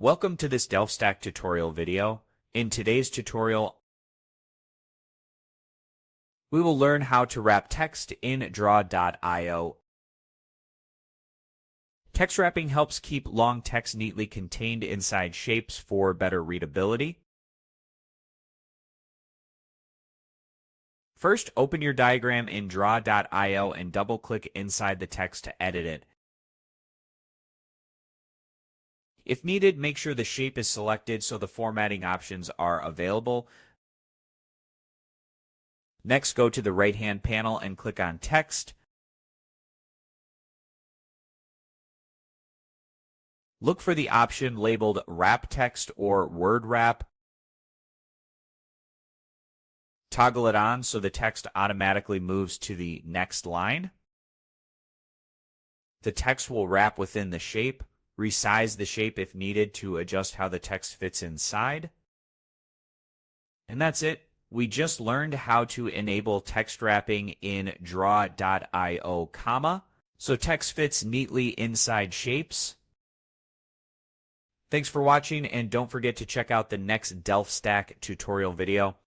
Welcome to this DelfStack tutorial video. In today's tutorial, we will learn how to wrap text in Draw.io. Text wrapping helps keep long text neatly contained inside shapes for better readability. First, open your diagram in Draw.io and double-click inside the text to edit it. If needed, make sure the shape is selected so the formatting options are available. Next, go to the right-hand panel and click on Text. Look for the option labeled Wrap Text or Word Wrap. Toggle it on so the text automatically moves to the next line. The text will wrap within the shape. Resize the shape if needed to adjust how the text fits inside. And that's it. We just learned how to enable text wrapping in Draw.io, so text fits neatly inside shapes. Thanks for watching, and don't forget to check out the next DelfStack tutorial video.